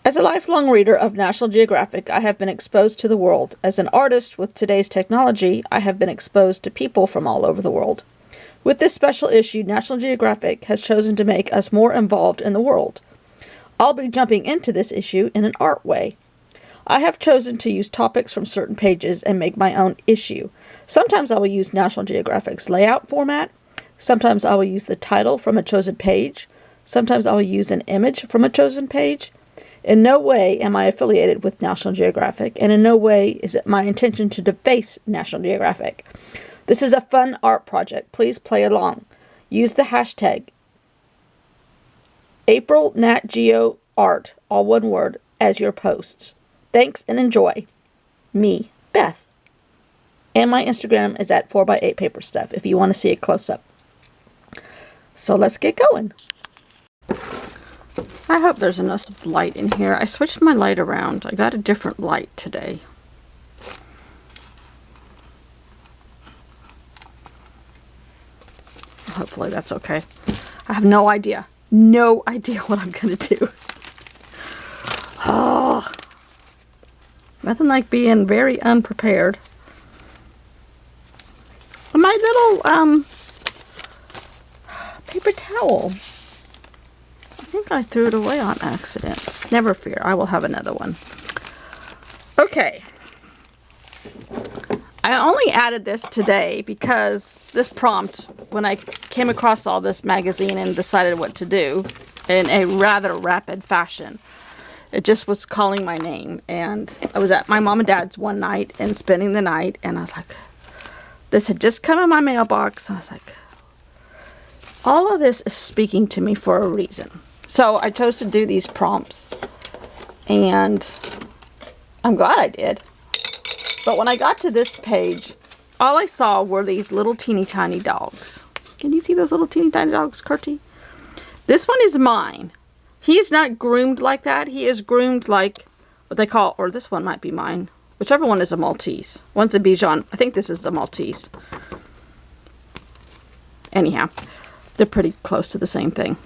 As a lifelong reader of National Geographic, I have been exposed to the world. As an artist with today's technology, I have been exposed to people from all over the world. With this special issue, National Geographic has chosen to make us more involved in the world. I'll be jumping into this issue in an art way. I have chosen to use topics from certain pages and make my own issue. Sometimes I will use National Geographic's layout format. Sometimes I will use the title from a chosen page. Sometimes I will use an image from a chosen page. In no way am I affiliated with National Geographic, and in no way is it my intention to deface National Geographic. This is a fun art project. Please play along. Use the hashtag #AprilNatGeoArt, all one word, as your posts. Thanks and enjoy. Me, Beth. And my Instagram is at 4x8 Paper Stuff if you want to see it close up. So let's get going. I hope there's enough light in here. I switched my light around. I got a different light today. Hopefully that's okay. I have no idea. No idea what I'm going to do. Oh, nothing like being very unprepared. My little paper towel. I think I threw it away on accident. Never fear, I will have another one. Okay. I only added this today because this prompt, when I came across all this magazine and decided what to do in a rather rapid fashion, it just was calling my name. And I was at my mom and dad's one night and spending the night, and I was like, this had just come in my mailbox. And I was like, all of this is speaking to me for a reason. So I chose to do these prompts, and I'm glad I did. But when I got to this page, all I saw were these little teeny tiny dogs. Can you see those little teeny tiny dogs, Curty? This one is mine. He's not groomed like that. He is groomed like what they call, or this one might be mine. Whichever one is a Maltese. One's a Bichon. I think this is the Maltese. Anyhow, they're pretty close to the same thing.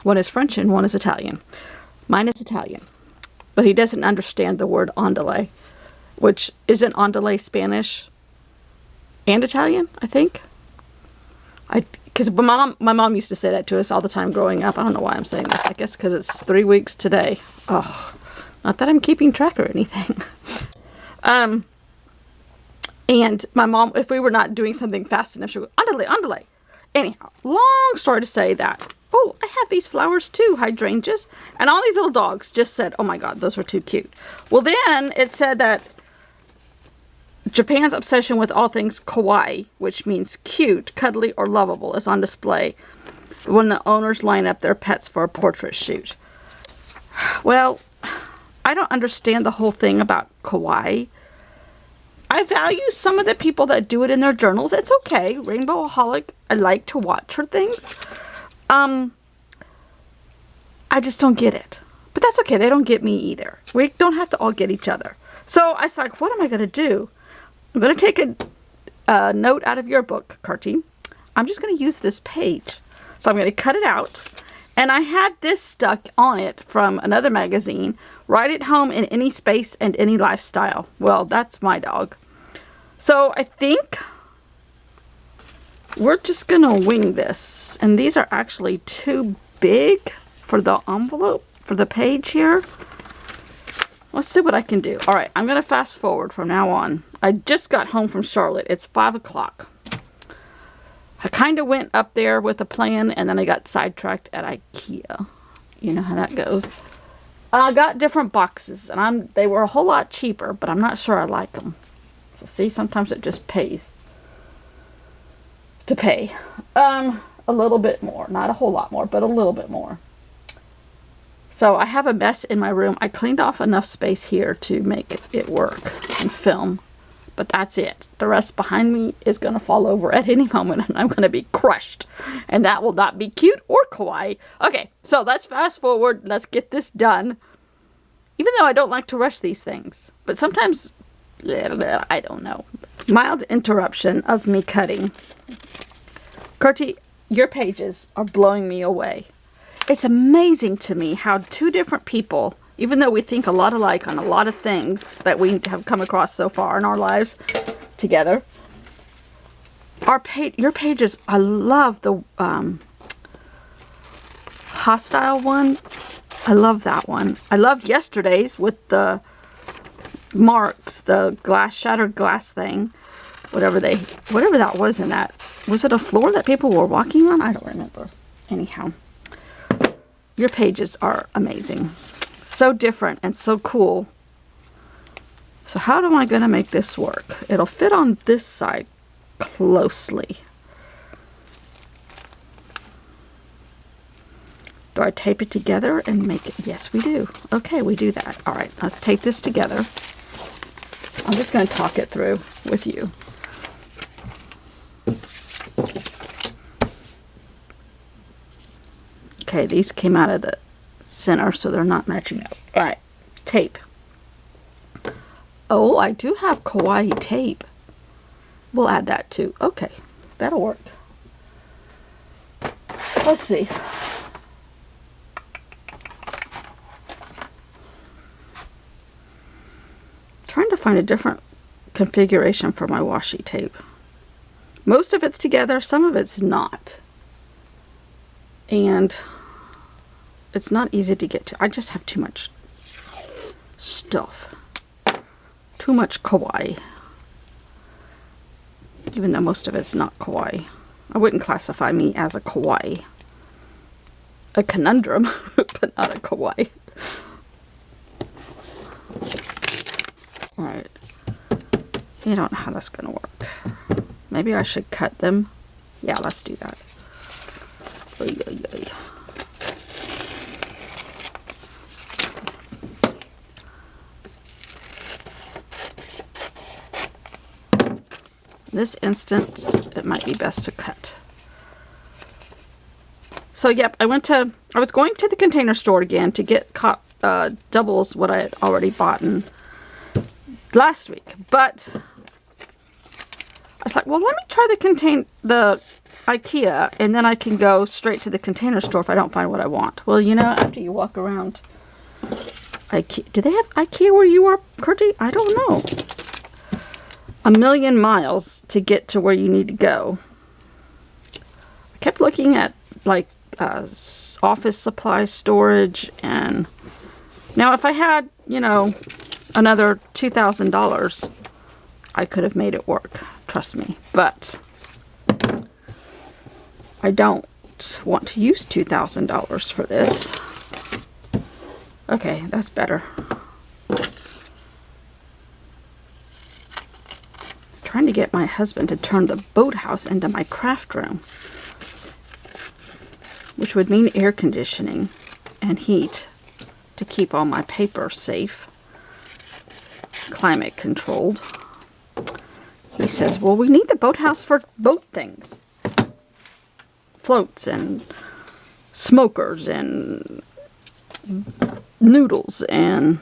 One is French and one is Italian. Mine is Italian. But he doesn't understand the word andale, which isn't andale Spanish and Italian, I think. Because my mom used to say that to us all the time growing up. I don't know why I'm saying this. I guess because it's 3 weeks today. Oh, not that I'm keeping track or anything. And my mom, if we were not doing something fast enough, she would go, andale, andale. Anyhow, long story to say that, oh, I have these flowers too, hydrangeas. And all these little dogs just said, oh my God, those are too cute. Well, then it said that Japan's obsession with all things kawaii, which means cute, cuddly, or lovable, is on display when the owners line up their pets for a portrait shoot. Well, I don't understand the whole thing about kawaii. I value some of the people that do it in their journals. It's okay. Rainbowaholic, I like to watch her things. I just don't get it. But that's okay. They don't get me either. We don't have to all get each other. So I was like, what am I going to do? I'm going to take a note out of your book, Carty. I'm just going to use this page. So I'm going to cut it out. And I had this stuck on it from another magazine. Write it home in any space and any lifestyle. Well, that's my dog. So I think we're just going to wing this. And these are actually too big for the envelope, for the page here. Let's see what I can do. All right, I'm going to fast forward from now on. I just got home from Charlotte. It's 5 o'clock. I kind of went up there with a plan, and then I got sidetracked at IKEA. You know how that goes. I got different boxes, and they were a whole lot cheaper, but I'm not sure I like them. So see, sometimes it just pays to pay. A little bit more. Not a whole lot more, but a little bit more. So I have a mess in my room. I cleaned off enough space here to make it work and film. But that's it. The rest behind me is going to fall over at any moment, and I'm going to be crushed. And that will not be cute or kawaii. Okay, so let's fast forward. Let's get this done. Even though I don't like to rush these things. But sometimes, I don't know. Mild interruption of me cutting. Curty, your pages are blowing me away. It's amazing to me how two different people Even though we think a lot alike on a lot of things that we have come across so far in our lives together. Your pages, I love the hostile one. I love that one. I loved yesterday's with the marks, the shattered glass thing. Whatever that was in that. Was it a floor that people were walking on? I don't remember. Anyhow, your pages are amazing. So different and so cool. So how am I going to make this work? It'll fit on this side closely. Do I tape it together and make it? Yes, we do. Okay, we do that. All right, let's tape this together. I'm just going to talk it through with you. Okay, these came out of the center, so they're not matching up. All right, tape. Oh, I do have kawaii tape. We'll add that too. Okay, that'll work. Let's see. Trying to find a different configuration for my washi tape. Most of it's together, some of it's not. And it's not easy to get to. I just have too much stuff. Too much kawaii. Even though most of it's not kawaii. I wouldn't classify me as a kawaii. A conundrum, but not a kawaii. Alright. I don't know how that's going to work. Maybe I should cut them. Yeah, let's do that. Oy, oy, oy. In this instance, it might be best to cut. So, yep, I was going to the Container Store again to get doubles what I had already bought last week. But I was like, well, let me try the IKEA, and then I can go straight to the Container Store if I don't find what I want. Well, you know, after you walk around IKEA, do they have IKEA where you are, Kurtie? I don't know. A million miles to get to where you need to go. I kept looking at like office supply storage, and now if I had, you know, another $2,000, I could have made it work. Trust me. But I don't want to use $2,000 for this. Okay, that's better. Trying to get my husband to turn the boathouse into my craft room, which would mean air conditioning and heat to keep all my paper safe, climate controlled. He says, well, we need the boathouse for boat things. Floats and smokers and noodles and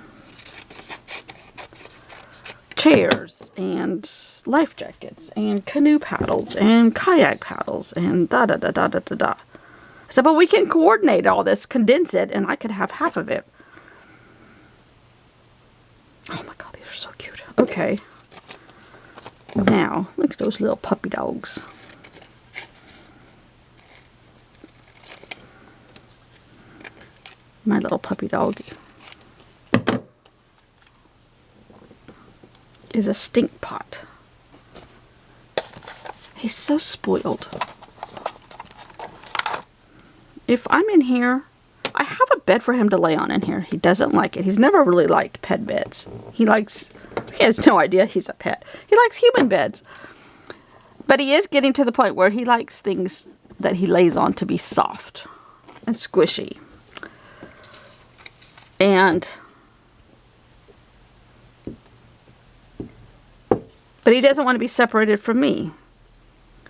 chairs and life jackets and canoe paddles and kayak paddles and da-da-da-da-da-da-da. I said, but we can coordinate all this, condense it, and I could have half of it. Oh my God, these are so cute. Okay. Now, look at those little puppy dogs. My little puppy dog is a stink pot. He's so spoiled. If I'm in here, I have a bed for him to lay on in here. He doesn't like it. He's never really liked pet beds. He has no idea he's a pet. He likes human beds. But he is getting to the point where he likes things that he lays on to be soft and squishy. But he doesn't want to be separated from me.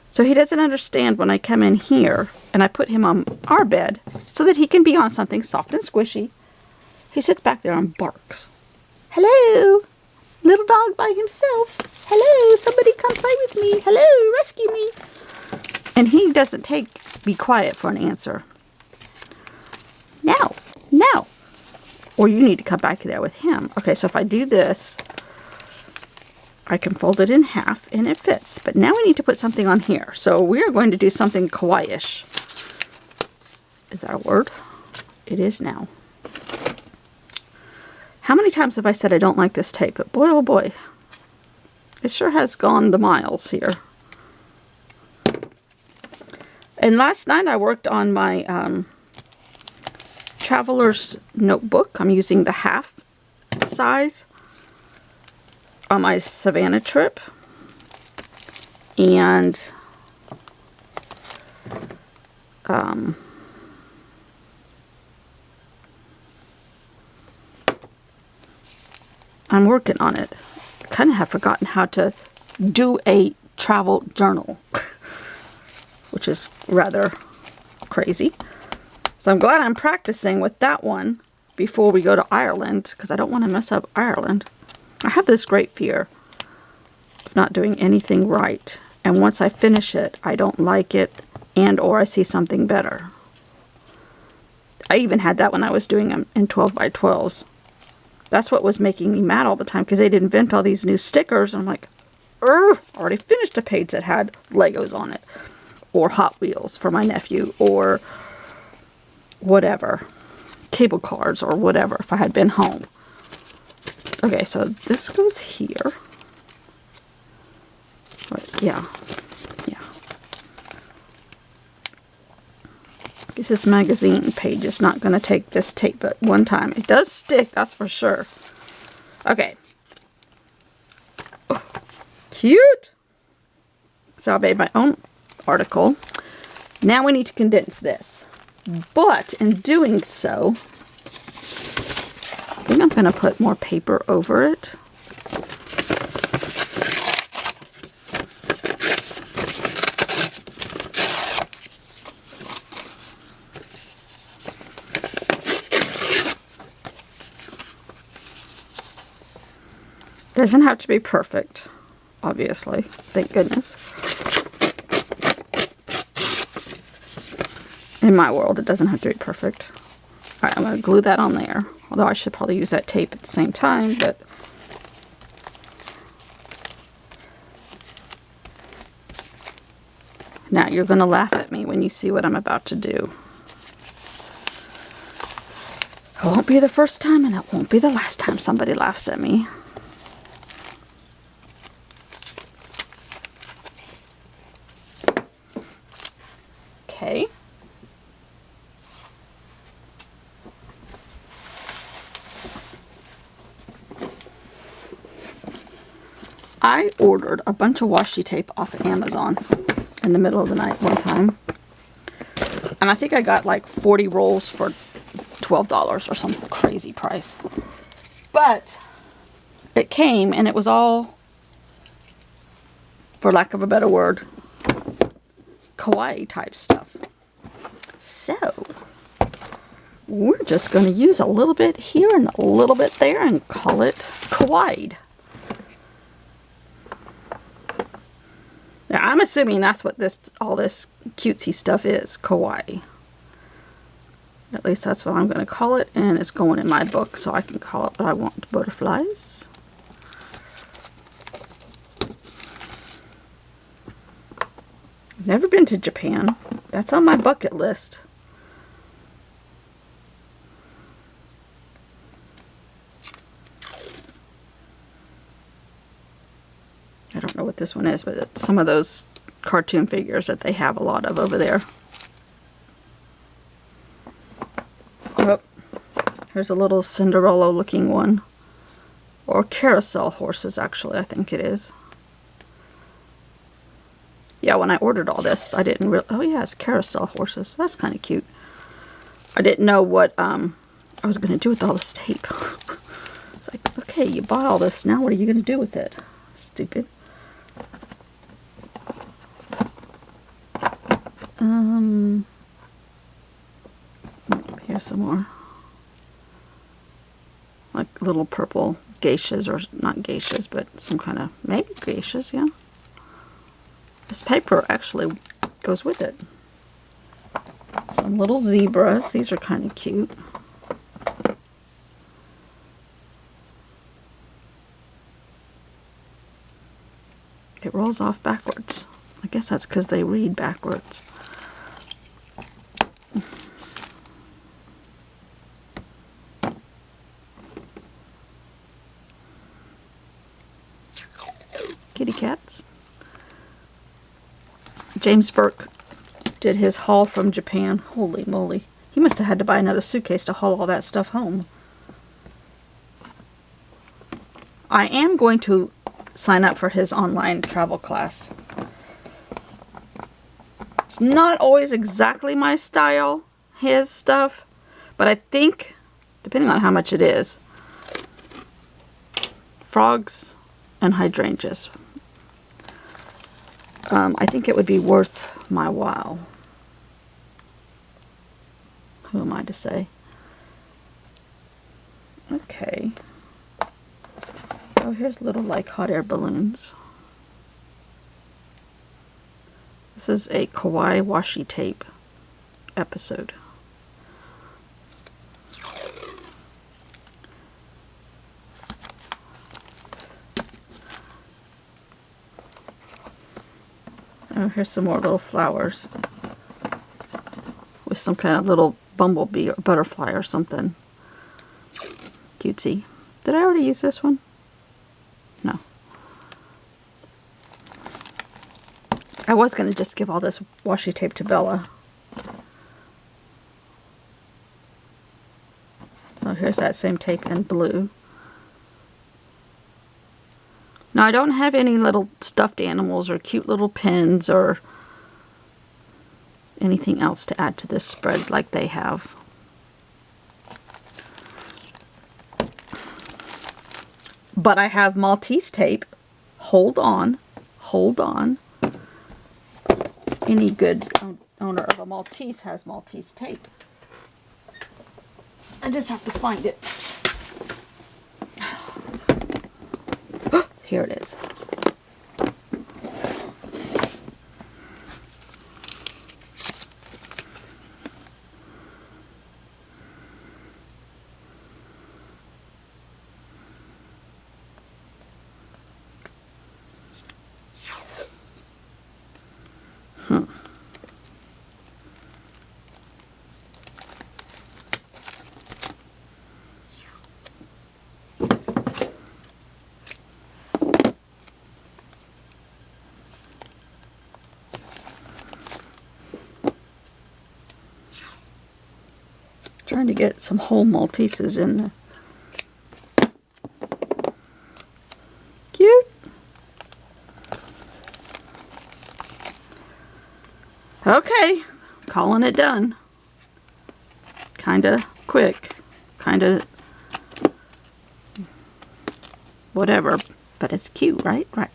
So he doesn't understand when I come in here and I put him on our bed so that he can be on something soft and squishy. He sits back there and barks. Hello, little dog by himself. Hello, somebody come play with me. Hello, rescue me. And he doesn't take be quiet for an answer. Now. Or you need to come back there with him. Okay, so if I do this, I can fold it in half and it fits. But now we need to put something on here. So we are going to do something kawaii-ish. Is that a word? It is now. How many times have I said I don't like this tape? But boy, oh boy. It sure has gone the miles here. And last night I worked on my traveler's notebook. I'm using the half size on my Savannah trip. And I'm working on it. I kind of have forgotten how to do a travel journal, which is rather crazy. So I'm glad I'm practicing with that one before we go to Ireland, because I don't want to mess up Ireland. I have this great fear of not doing anything right. And once I finish it, I don't like it, and or I see something better. I even had that when I was doing them in 12 by 12s. That's what was making me mad all the time, because they'd invent all these new stickers. And I'm like, I already finished a page that had Legos on it. Or Hot Wheels for my nephew. Or whatever. Cable cars or whatever if I had been home. Okay, so this goes here. But yeah. I guess this magazine page is not going to take this tape at one time. It does stick, that's for sure. Okay. Oh, cute! So I made my own article. Now we need to condense this. But in doing so, I think I'm going to put more paper over it. Doesn't have to be perfect, obviously. Thank goodness. In my world, it doesn't have to be perfect. Alright, I'm going to glue that on there. Although I should probably use that tape at the same time, but... Now you're going to laugh at me when you see what I'm about to do. It won't be the first time, and it won't be the last time somebody laughs at me. Okay. I ordered a bunch of washi tape off of Amazon in the middle of the night one time. And I think I got like 40 rolls for $12 or some crazy price. But it came and it was all, for lack of a better word, kawaii type stuff. So we're just going to use a little bit here and a little bit there and call it kawaii. Now I'm assuming that's what all this cutesy stuff is, kawaii. At least that's what I'm going to call it, and it's going in my book, so I can call it what I want. Butterflies. Never been to Japan. That's on my bucket list. I don't know what this one is, but it's some of those cartoon figures that they have a lot of over there. Oh, here's a little Cinderella looking one. Or carousel horses, actually, I think it is. Yeah, when I ordered all this, I didn't really... Oh, yeah, it's carousel horses. That's kind of cute. I didn't know what I was going to do with all this tape. It's like, okay, you bought all this. Now what are you going to do with it? Stupid. Here's some more. Like little purple geishas, or not geishas, but some kind of... Maybe geishas, yeah. This paper actually goes with it. Some little zebras. These are kind of cute. It rolls off backwards. I guess that's because they read backwards. Kitty cats. James Burke did his haul from Japan. Holy moly. He must have had to buy another suitcase to haul all that stuff home. I am going to sign up for his online travel class. It's not always exactly my style, his stuff, but I think, depending on how much it is, frogs and hydrangeas. I think it would be worth my while. Who am I to say? Okay. Oh, here's little like hot air balloons. This is a kawaii washi tape episode. Oh, here's some more little flowers with some kind of little bumblebee or butterfly or something. Cutesy. Did I already use this one? No. I was going to just give all this washi tape to Bella. Oh, here's that same tape in blue. Now, I don't have any little stuffed animals or cute little pins or anything else to add to this spread like they have. But I have Maltese tape. Hold on. Hold on. Any good owner of a Maltese has Maltese tape. I just have to find it. Here it is. Trying to get some whole Malteses in there. Cute. Okay, calling it done. Kinda quick, kinda whatever, but it's cute, right? Right.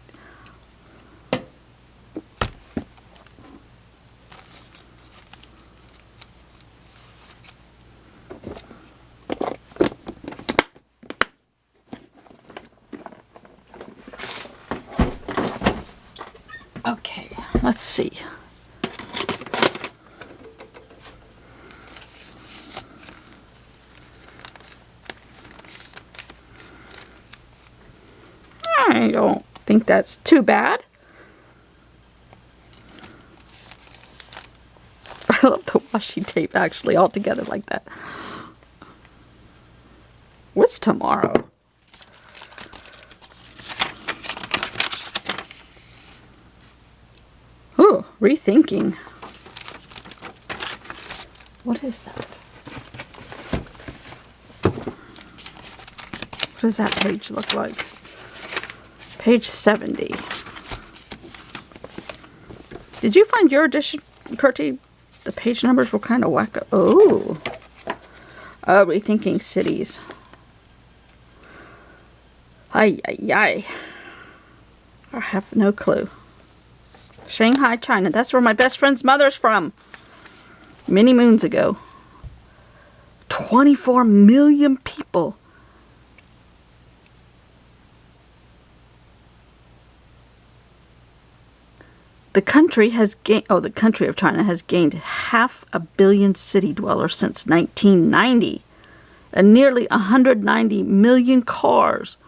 Okay, let's see. I don't think that's too bad. I love the washi tape actually all together like that. What's tomorrow? Oh, rethinking. What is that? What does that page look like? Page 70. Did you find your edition, Kurtie? The page numbers were kind of wacko. Oh. Rethinking cities. Ay, ay, ay. I have no clue. Shanghai, China. That's where my best friend's mother's from. Many moons ago. 24 million people. The country the country of China has gained 500 million city dwellers since 1990, and nearly 190 million cars.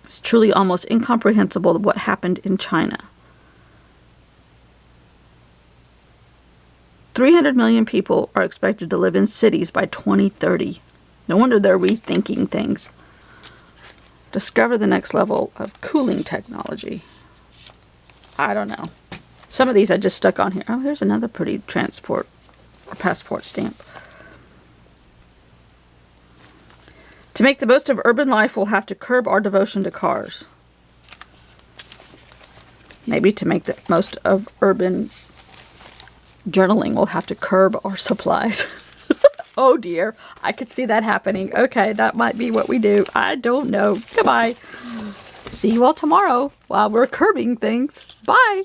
It's truly almost incomprehensible what happened in China. 300 million people are expected to live in cities by 2030. No wonder they're rethinking things. Discover the next level of cooling technology. I don't know. Some of these I just stuck on here. Oh, here's another pretty transport or passport stamp. To make the most of urban life, we'll have to curb our devotion to cars. Maybe to make the most of urban journaling, we'll have to curb our supplies. Oh dear, I could see that happening. Okay, that might be what we do. I don't know. Goodbye. See you all tomorrow while we're curbing things. Bye.